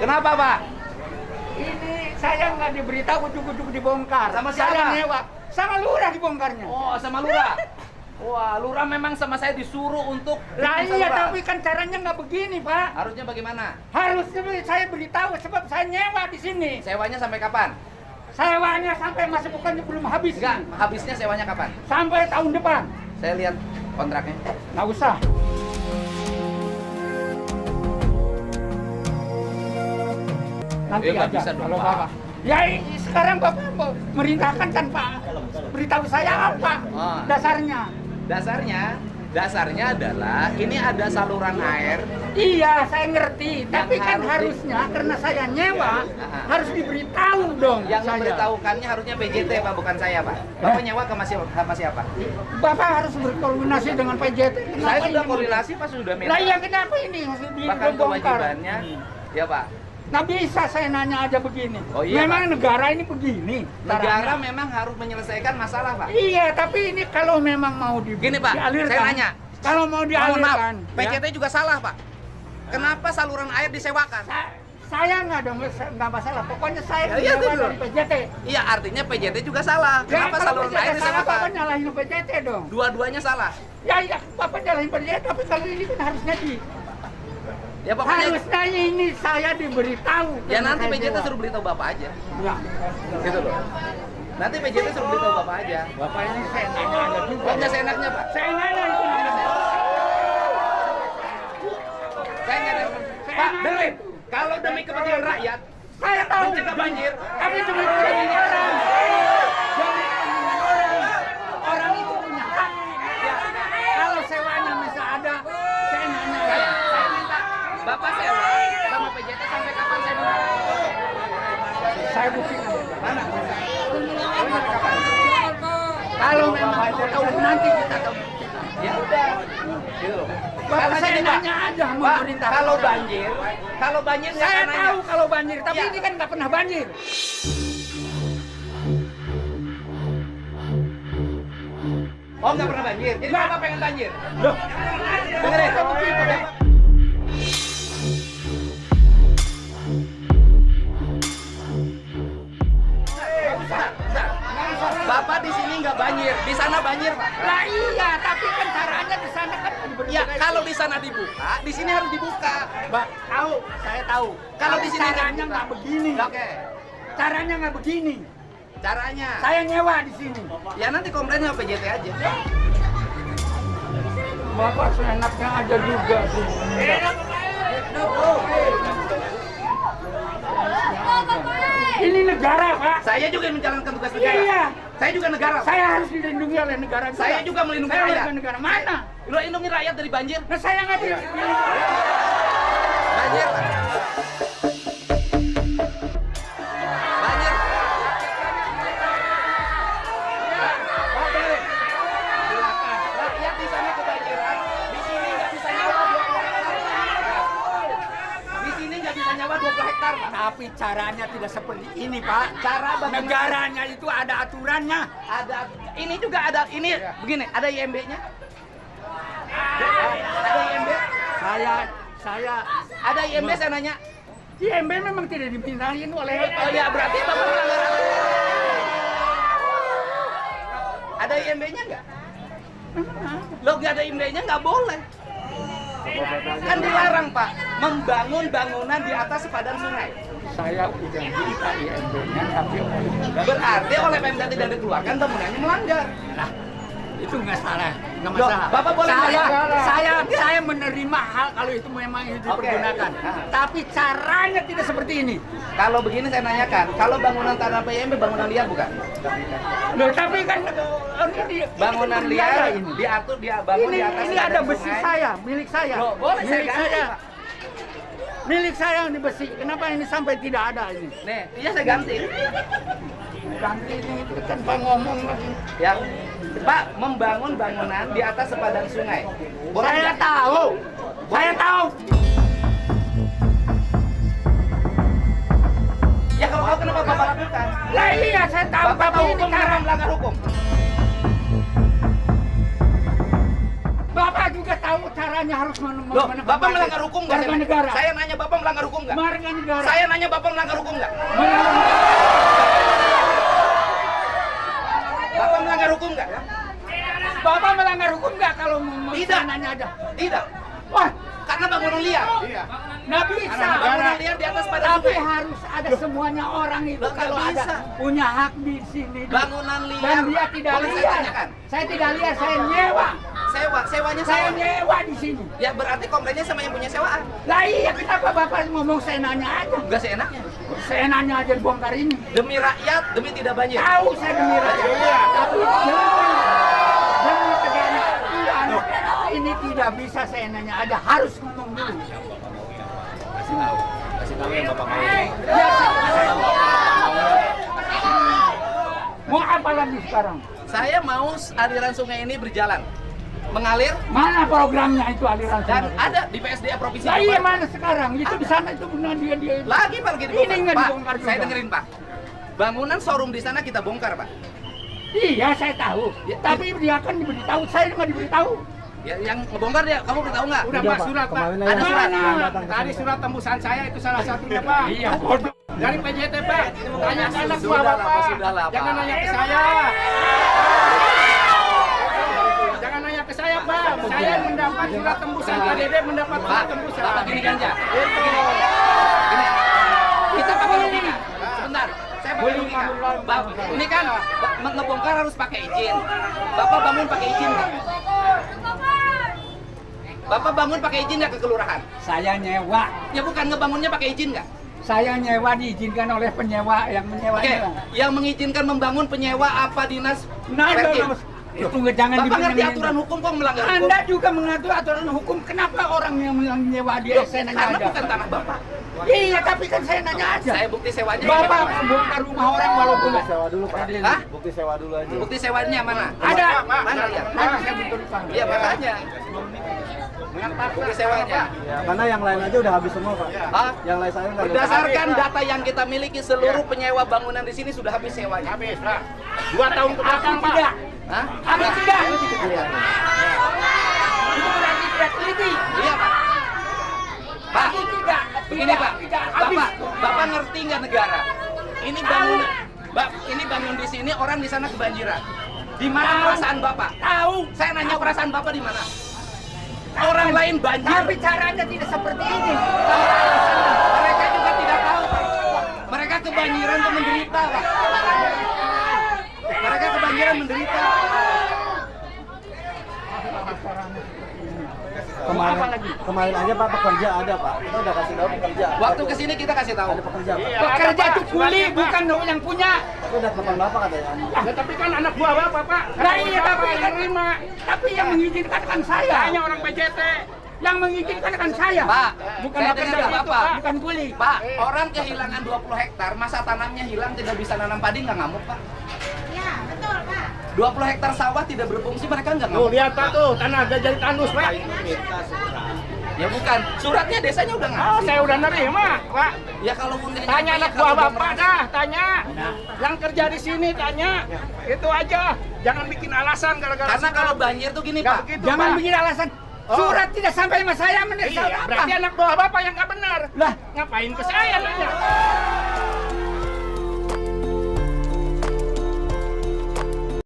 Kenapa, Pak? Ini saya nggak diberitahu, ujuk-ujuk dibongkar. Sama siapa? Saya nyewa. Sama lurah dibongkarnya. Oh, sama lurah. Wah, lurah memang sama saya disuruh untuk Lah bikin iya, saluran. tapi kan caranya nggak begini, Pak. Harusnya bagaimana? Harusnya saya beritahu sebab saya nyewa di sini. Sewanya sampai kapan? Sewanya sampai masa bukannya belum habis. Enggak, habisnya sewanya kapan? Sampai tahun depan. Saya lihat kontraknya. Nggak usah. Nanti Ya, nggak aja bisa dong, kalau Pak. Bapak. Ya sekarang Bapak merintahkan tanpa beritahu saya apa Oh. dasarnya. Dasarnya adalah ini ada saluran air. Iya, saya ngerti. Tapi kan harus harusnya karena saya nyewa harus diberitahu dong. Yang saya. memberitahukannya harusnya PJT, Pak, bukan saya, Pak. Bapak nyewa sama siapa? Bapak harus berkoordinasi dengan PJT. Kenapa Saya sudah ini? koordinasi, Pak, sudah minta. Lah iya, kenapa ini Bahkan dibongkar? kewajibannya, ya Pak. Nah bisa saya nanya aja begini. Oh, iya, Memang Pak. negara ini begini. Negara caranya. memang harus menyelesaikan masalah, Pak. Iya, tapi ini kalau memang mau Gini, Pak, dialirkan. saya nanya. Kalau mau Mohon dialirkan. maaf, PJT juga salah, Pak. Kenapa saluran air disewakan? Saya nggak dong, nggak masalah. Pokoknya saya Ya, iya, nyewa betul. dari PJT. Iya, artinya PJT juga salah. Ya, Kenapa kalau saluran PJT air salah, Bapak disewakan? nyalahin PJT dong. Dua-duanya salah. Ya, iya, Bapak nyalahin PJT, tapi kalau ini kan harusnya Ya pokoknya harusnya ini saya diberitahu. ya karena nanti saya PJT nyewa. suruh beritahu Bapak aja. Ya. Gitu loh. Nanti PJT suruh beritahu Bapak aja. Bapak ini saya nanya ada juga. Kok nggak seenaknya, Pak? Saya nanya itu. Saya nggak ada. Pak, dengerin. Kalau demi kepentingan rakyat, Saya tahu. mencegah banjir, Tapi demi kepentingan orang. Demi kepentingan orang. Orang itu punya hak. Ya. Kalau sewanya masih ada, saya nanya. saya minta Bapak sewa sama PJT sampai kapan saya minta? Saya buktikan. Mana? Sampai kapan? Kalau memang mau tahu nanti kita tahu. Ya udah. Gitu loh. Bapak Karena saya gini, Pak. nanya aja mau Pak, perintah. kalau banjir nggak Saya akan nanya. tahu kalau banjir, tapi Ya. ini kan nggak pernah banjir. Oh, nggak pernah banjir. Jadi Nggak. Bapak pengen banjir. Loh, Dengerin. Bapak begitu deh. Bentar. Bapak di sini nggak banjir, di sana banjir, Pak. Lah iya, tapi kan caranya di sana kan Ya, kalau di sana dibuka, di sini harus dibuka. Mbak, tahu, saya tahu. Kalau di sini caranya nggak begini. Oke. Caranya nggak begini. Caranya. Saya nyewa di sini. Ya nanti komplain sama PJT aja. Bapak seenaknya aja juga. Ini negara, Pak. Saya juga yang menjalankan tugas negara. Iya. Saya juga negara. Pak. Saya harus dilindungi oleh negara juga. Saya juga melindungi Saya rakyat. warga negara. Mana? Lo lindungi rakyat dari banjir. Nah, saya nggak dilindungi. Banjir, Pak. Banjir. Rakyat di sana kebanjiran, di sini nggak bisa nyawa 20 hektar. Di sini nggak bisa nyawa 20 hektar, Pak. Tapi caranya tidak seperti ini, Pak. Cara bagaimana? Negaranya itu ada aturannya. Ada, ini juga ada, ini begini, ada IMB-nya. Ada IMB? Saya Ada IMB saya nanya. IMB memang tidak dimintain oleh. Oh ya, berarti Bapak melanggar aturan. Ada IMB-nya nggak? Lo nggak ada IMB-nya nggak boleh. Kan dilarang, Pak, membangun bangunan di atas sepadan sungai. Saya udah minta IMB-nya, tapi Berarti oleh Pemda tidak dikeluarkan, bangunannya melanggar. nah, itu nggak salah, nggak Loh, masalah. Bapak boleh saya menerima hal kalau itu memang itu dipergunakan. Tapi caranya tidak seperti ini. Kalau begini saya nanyakan, kalau bangunan tanah PMB bangunan liar bukan? Loh, tapi kan Bangunan ini liar ini. diatur dia bangun Ini di atas ada sepadan besi sungai. saya, milik saya. Loh, boleh saya milik ganti, saya. Pak. Milik saya yang di besi. Kenapa ini sampai tidak ada ini? Nih, iya saya ganti. Ganti ini itu kan Pak ngomong lagi. Ya, Pak, membangun bangunan di atas sepadan sungai. Boleh Saya nggak? tahu. Saya tahu. Ya kalau tahu kenapa Bapak lakukan? Lah iya, saya tahu. Bapak Tapi tahu ini hukum cara cara melanggar hukum. Bapak juga tahu caranya harus Loh, Bapak melanggar hukum nggak? warga negara. Saya nanya Bapak melanggar hukum nggak? Warga negara. Saya nanya Bapak melanggar hukum nggak? Bapak melanggar hukum nggak? Bapak melanggar hukum nggak kalau mau Tidak. nanya ada? Tidak. Wah, Karena bangunan liar. nggak bisa. Bangunan liar di atas padan Tapi sungai. harus ada semuanya orang itu Loh, nggak kalau bisa. ada punya hak di sini. Bangunan liar. Dan dia tidak Boleh saya liar. tanyakan? Saya tidak liar, saya nyewa. Sewanya Saya saya. nyewa di sini. Ya berarti komplainnya sama yang punya sewaan. Lah iya, kenapa Bapak ngomong saya nanya aja? Enggak seenaknya. Saya nanya aja bongkar ini. Demi rakyat, demi tidak banjir. Tahu saya demi rakyat. Tapi demi keadilan ini tidak bisa saya nanya aja, harus ngomong dulu. Kasih tahu yang Bapak mau. Ya, mau apa lagi sekarang? Saya mau aliran sungai ini berjalan, mengalir Mana programnya itu aliran dan sungai? ada di PSDA Provinsi Lah iya, Jawa Barat. mana sekarang? Itu di sana itu benar dia. Lagi Pak lagi Ini dibongkar. nggak Pak, dibongkar juga. saya dengerin Pak. Bangunan showroom di sana kita bongkar Pak. Iya, saya tahu. Ya, Tapi dia kan diberitahu, saya nggak diberitahu. Ya, yang ngebongkar dia, kamu beritahu nggak? Udah Pak, surat Pak. Ada surat. Tadi surat tembusan saya itu salah satunya Pak. Iya, bodoh. Dari PJT Pak. Tanya ke anak buah Sudah lah, Bapak. sudah lah, Pak. Jangan nanya ke saya. Jangan nanya ke saya Pak. Saya mendapat surat tembusan. PJT mendapat Pak, surat tembusan. Bapak gini ganja. Gini. Kita pakai logika. Sebentar. Saya pakai logika. Ini kan ngebongkar harus pakai izin. Bapak bangun pakai izin nggak? Bapak bangun pakai izin nggak ke kelurahan? Saya nyewa. Ya bukan ngebangunnya pakai izin nggak? Saya nyewa diizinkan oleh penyewa yang Oke, menyewanya. yang mengizinkan membangun penyewa apa dinas? Nah, Perkir? itu jangan Bapak dibilang ngerti ini. aturan hukum kok melanggar hukum? Anda juga mengatur aturan hukum. Kenapa orang yang menyewa dia Loh, saya nanya karena aja? bukan tanah Bapak. Iya, tapi kan saya nanya aja. Saya bukti sewanya. Bapak gimana? bongkar rumah orang walaupun Sewa dulu Pak. Hah? Bukti sewa dulu aja. Bukti sewanya mana? ada. Mana lihat? Mana saya butuhkan. Iya makanya. Bukti sewanya. Ya, karena yang lain aja udah habis semua Pak. Hah? Yang lain saya nggak ada. Berdasarkan data yang kita miliki, seluruh penyewa bangunan di sini sudah habis sewanya. Habis Pak. 2 tahun ke Aku belakang Pak. tidak. Hah? Aku tidak. Iya. Itu berarti tidak teliti. Iya Pak. Pak, Aku tidak. begini Pak. Tidak. Habis. Bapak ngerti nggak negara? Ini bangun, ini bangun di sini, orang di sana kebanjiran. Di mana Tahu. perasaan Bapak? Tahu. Saya nanya perasaan Bapak di mana? Orang lain banjir. Tapi caranya tidak seperti ini. Mereka juga tidak tahu, Pak. Mereka kebanjiran dan menderita, Pak. Mereka kebanjiran menderita. Kemarin aja Pak pekerja ada Pak. Kita udah kasih tahu pekerja. Waktu kesini kita kasih tahu. Ada pekerja Pak. Pekerja itu kuli, bukan yang punya. Tapi udah telepon Bapak katanya. Ya, tapi kan anak buah Bapak Pak. Nah iya, tapi yang terima. Tapi yang mengizinkan kan saya. Hanya orang PJT. Yang mengizinkan kan saya. Pak, bukan saya pekerja dengar itu, Bapak. Pak. Bukan kuli. Pak, orang kehilangan 20 hektar, masa tanamnya hilang tidak bisa nanam padi nggak ngamuk, Pak? Ya, betul, Pak. 20 hektar sawah tidak berfungsi, mereka nggak Tuh ngamuk. lihat Pak tuh, tanah udah jadi tandus Pak. Ya bukan, suratnya desanya udah Oh, ngasih. saya udah nerima Pak. Ya kalau bundanya Tanya anak kalau buah belum Bapak merasa- dah, tanya. Yang kerja di sini tanya. Itu aja. Jangan bikin alasan gara-gara Karena surat. kalau banjir tuh gini, Nggak Pak. begitu, Jangan Pak. bikin alasan. Oh. Surat tidak sampai sama saya, menurut Iya, saya apa? berarti anak buah Bapak yang nggak benar. Lah, Ngapain ke saya nanya?